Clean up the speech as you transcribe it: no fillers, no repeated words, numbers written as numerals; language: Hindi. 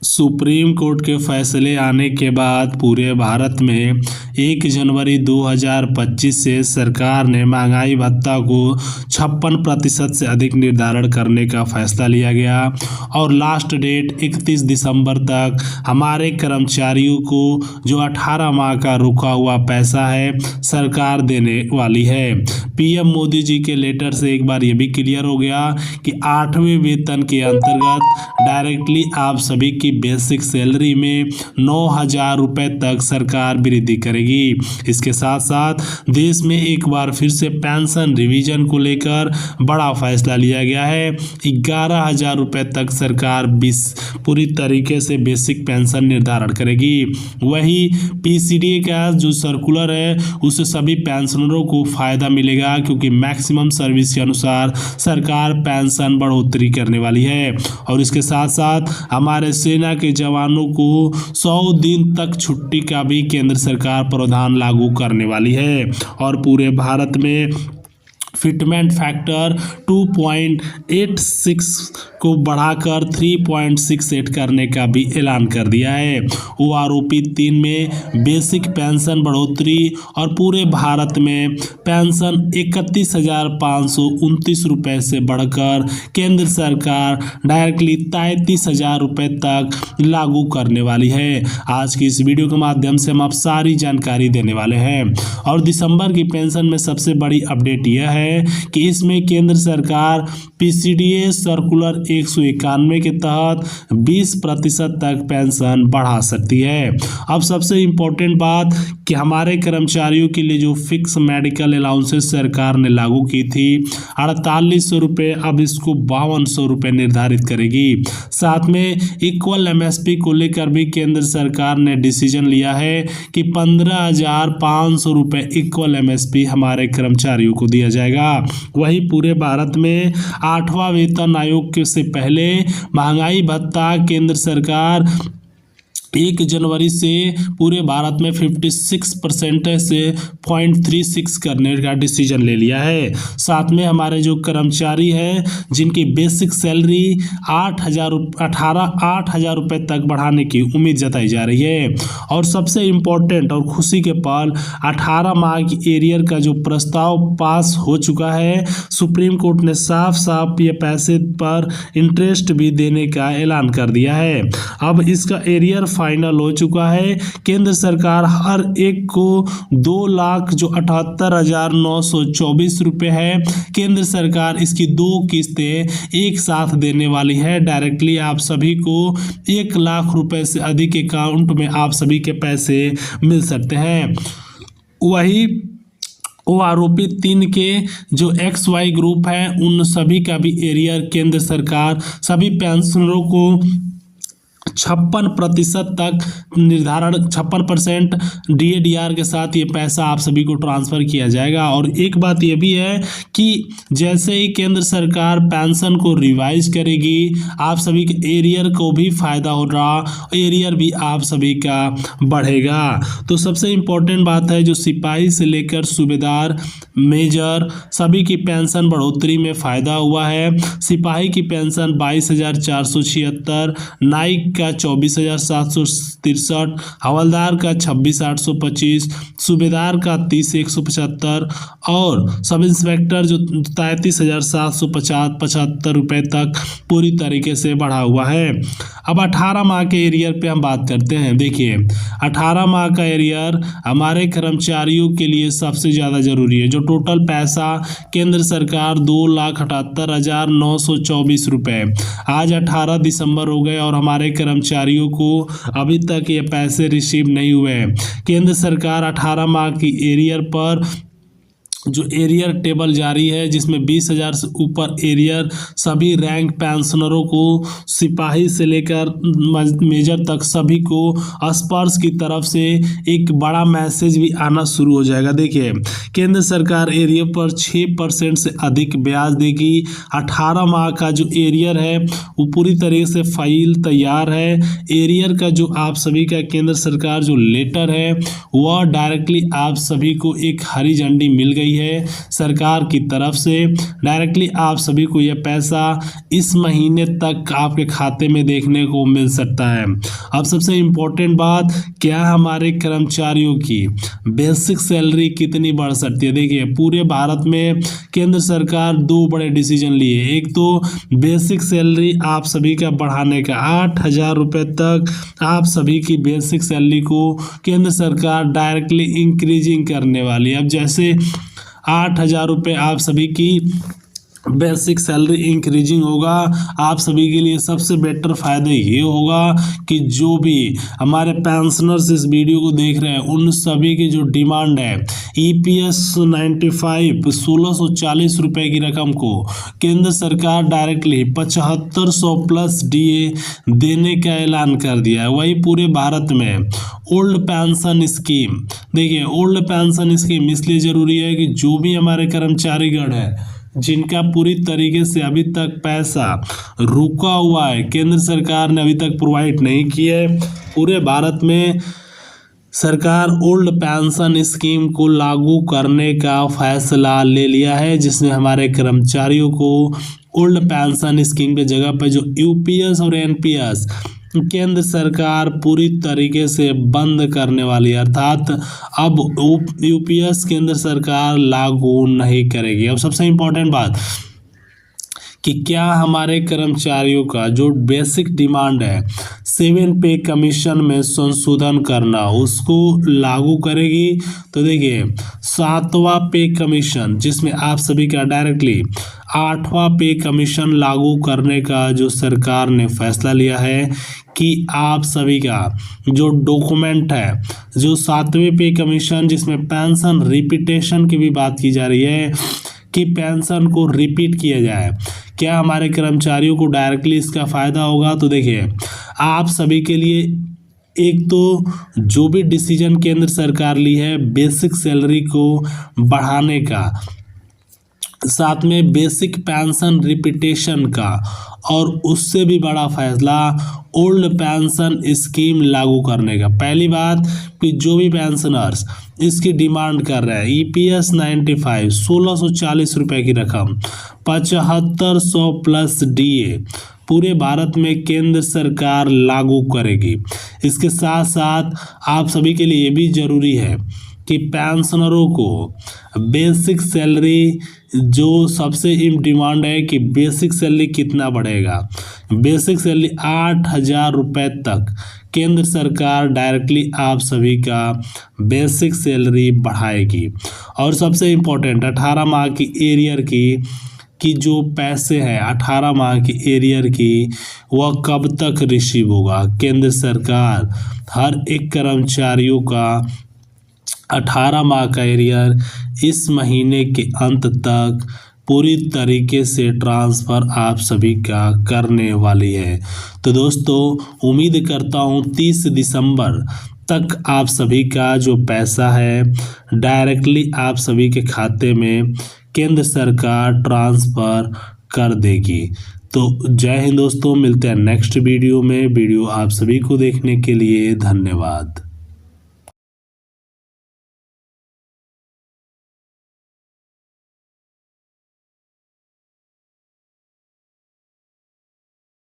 सुप्रीम कोर्ट के फैसले आने के बाद पूरे भारत में 1 जनवरी 2025 से सरकार ने महंगाई भत्ता को 56% से अधिक निर्धारण करने का फैसला लिया गया और लास्ट डेट 31 दिसंबर तक हमारे कर्मचारियों को जो 18 माह का रुका हुआ पैसा है सरकार देने वाली है। पीएम मोदी जी के लेटर से एक बार ये भी क्लियर हो गया कि 8वें वेतन के अंतर्गत डायरेक्टली आप सभी की बेसिक सैलरी में 9,000 रुपये तक सरकार वृद्धि करेगी। इसके साथ साथ देश में एक बार फिर से पेंशन रिवीजन को लेकर बड़ा फैसला लिया गया है। 11,000 रुपये तक सरकार पूरी तरीके से बेसिक पेंशन निर्धारण करेगी। वही पीसीडीए का जो सर्कुलर है उससे सभी पेंशनरों को फायदा मिलेगा क्योंकि मैक्सिमम सर्विस के अनुसार सरकार पेंशन बढ़ोतरी करने वाली है। और इसके साथ साथ हमारे सेना के जवानों को 100 दिन तक छुट्टी का भी केंद्र सरकार प्रावधान लागू करने वाली है। और पूरे भारत में फिटमेंट फैक्टर 2.86 को बढ़ाकर 3.68 करने का भी ऐलान कर दिया है। ओआरओपी 3 में बेसिक पेंशन बढ़ोतरी और पूरे भारत में पेंशन 31,529 रुपये से बढ़कर केंद्र सरकार डायरेक्टली 33,000 रुपये तक लागू करने वाली है। आज की इस वीडियो के माध्यम से हम आप सारी जानकारी देने वाले हैं। और दिसंबर की पेंशन में सबसे बड़ी अपडेट यह है कि इसमें केंद्र सरकार पीसीडीए सर्कुलर 191 के तहत 20% तक पेंशन बढ़ा सकती है। अब सबसे इम्पोर्टेंट बात कि हमारे कर्मचारियों के लिए जो फिक्स मेडिकल अलाउंसेस सरकार ने लागू की थी 4800 रुपये, अब इसको 5200 रुपये निर्धारित करेगी। साथ में इक्वल एमएसपी को लेकर भी केंद्र सरकार ने डिसीजन लिया है कि 15,500 रुपये इक्वल एमएसपी हमारे कर्मचारियों को दिया जाएगा। वही पूरे भारत में 8वां वेतन आयोग से पहले महंगाई भत्ता केंद्र सरकार 1 जनवरी से पूरे भारत में 56% से 0.36 करने का डिसीजन ले लिया है। साथ में हमारे जो कर्मचारी हैं जिनकी बेसिक सैलरी 8,000 रुपये तक बढ़ाने की उम्मीद जताई जा रही है। और सबसे इम्पोर्टेंट और खुशी के पल 18 माह की एरियर का जो प्रस्ताव पास हो चुका है, सुप्रीम कोर्ट ने साफ साफ ये पैसे पर इंटरेस्ट भी देने का ऐलान कर दिया है। अब इसका एरियर फाइनल हो चुका है। केंद्र सरकार हर एक को 2,78,924 रुपये है। केंद्र सरकार इसकी 2 किस्तें एक साथ देने वाली है। डायरेक्टली आप सभी को 1 लाख रुपए से अधिक अकाउंट में आप सभी के पैसे मिल सकते हैं। वही ओआरओपी 3 के जो XY ग्रुप है उन सभी का भी एरियर केंद्र सरकार सभी पेंशनरों को 56% तक निर्धारण 56% DAR के साथ ये पैसा आप सभी को ट्रांसफ़र किया जाएगा। और एक बात ये भी है कि जैसे ही केंद्र सरकार पेंशन को रिवाइज करेगी आप सभी के एरियर को भी फ़ायदा हो रहा, एरियर भी आप सभी का बढ़ेगा। तो सबसे इम्पोर्टेंट बात है जो सिपाही से लेकर सूबेदार मेजर सभी की पेंशन बढ़ोतरी में फ़ायदा हुआ है। सिपाही की पेंशन 22,476, नाइक का 24,763, हवलदार का 26,825, सूबेदार का 30,175 और सब इंस्पेक्टर जो 33,775 रुपये तक पूरी तरीके से बढ़ा हुआ है। अब 18 माह के एरियर पे हम बात करते हैं। देखिए 18 माह का एरियर हमारे कर्मचारियों के लिए सबसे ज़्यादा ज़रूरी है। जो टोटल पैसा केंद्र सरकार 2,78,924 रुपये, आज 18 दिसंबर हो गए और हमारे कर्मचारियों को अभी तक ये पैसे रिसीव नहीं हुए। केंद्र सरकार 18 माह की एरियर पर जो एरियर टेबल जारी है जिसमें 20,000 से ऊपर एरियर सभी रैंक पेंशनरों को सिपाही से लेकर मेजर तक सभी को स्पर्श की तरफ से एक बड़ा मैसेज भी आना शुरू हो जाएगा। देखिए केंद्र सरकार एरियर पर 6% से अधिक ब्याज देगी। 18 माह का जो एरियर है वो पूरी तरीके से फाइल तैयार है। एरियर का जो आप सभी का केंद्र सरकार जो लेटर है वह डायरेक्टली आप सभी को एक हरी झंडी मिल गई रही है सरकार की तरफ से। डायरेक्टली आप सभी को यह पैसा इस महीने तक आपके खाते में देखने को मिल सकता है। अब सबसे इम्पोर्टेंट बात, क्या हमारे कर्मचारियों की बेसिक सैलरी कितनी बढ़ सकती है। देखिए, पूरे भारत में केंद्र सरकार दो बड़े डिसीजन लिए। एक तो बेसिक सैलरी आप सभी का बढ़ाने का, 8,000 रुपये तक आप सभी की बेसिक सैलरी को केंद्र सरकार डायरेक्टली इंक्रीजिंग करने वाली है। अब जैसे 8,000 रुपये आप सभी की बेसिक सैलरी इंक्रीजिंग होगा, आप सभी के लिए सबसे बेटर फायदा ये होगा कि जो भी हमारे पेंशनर्स इस वीडियो को देख रहे हैं उन सभी की जो डिमांड है EPS 95 1640 रुपये की रकम को केंद्र सरकार डायरेक्टली 7500 प्लस DA देने का ऐलान कर दिया है। वही पूरे भारत में ओल्ड पेंशन स्कीम, देखिए ओल्ड पेंशन स्कीम इसलिए ज़रूरी है कि जो भी हमारे कर्मचारीगण हैं जिनका पूरी तरीके से अभी तक पैसा रुका हुआ है, केंद्र सरकार ने अभी तक प्रोवाइड नहीं किया है, पूरे भारत में सरकार ओल्ड पेंशन स्कीम को लागू करने का फैसला ले लिया है, जिसमें हमारे कर्मचारियों को ओल्ड पेंशन स्कीम के जगह पर जो UPS और NPS केंद्र सरकार पूरी तरीके से बंद करने वाली है, अर्थात अब UPS केंद्र सरकार लागू नहीं करेगी। अब सबसे इम्पोर्टेंट बात कि क्या हमारे कर्मचारियों का जो बेसिक डिमांड है 7 पे कमीशन में संशोधन करना, उसको लागू करेगी। तो देखिए 7वां पे कमीशन, जिसमें आप सभी का डायरेक्टली 8वां पे कमीशन लागू करने का जो सरकार ने फैसला लिया है कि आप सभी का जो डॉक्यूमेंट है, जो 7वें पे कमीशन जिसमें पेंशन रिपीटेशन की भी बात की जा रही है कि पेंशन को रिपीट किया जाए, क्या हमारे कर्मचारियों को डायरेक्टली इसका फ़ायदा होगा। तो देखिए आप सभी के लिए एक तो जो भी डिसीजन केंद्र सरकार ली है बेसिक सैलरी को बढ़ाने का, साथ में बेसिक पेंशन रिपीटेशन का, और उससे भी बड़ा फैसला ओल्ड पेंशन स्कीम लागू करने का। पहली बात कि जो भी पेंशनर्स इसकी डिमांड कर रहे हैं EPS 95 1640 रुपये की रकम 7500 प्लस DA पूरे भारत में केंद्र सरकार लागू करेगी। इसके साथ साथ आप सभी के लिए ये भी ज़रूरी है कि पेंशनरों को बेसिक सैलरी, जो सबसे डिमांड है कि बेसिक सैलरी कितना बढ़ेगा, बेसिक सैलरी 8,000 रुपये तक केंद्र सरकार डायरेक्टली आप सभी का बेसिक सैलरी बढ़ाएगी। और सबसे इम्पोर्टेंट 18 माह की एरियर की जो पैसे हैं 18 माह की एरियर की वह कब तक रिसीव होगा। केंद्र सरकार हर एक कर्मचारियों का 18 माह का एरियर इस महीने के अंत तक पूरी तरीके से ट्रांसफ़र आप सभी का करने वाली है। तो दोस्तों उम्मीद करता हूँ 30 दिसंबर तक आप सभी का जो पैसा है डायरेक्टली आप सभी के खाते में केंद्र सरकार ट्रांसफ़र कर देगी। तो जय हिंद दोस्तों, मिलते हैं नेक्स्ट वीडियो में। वीडियो आप सभी को देखने के लिए धन्यवाद।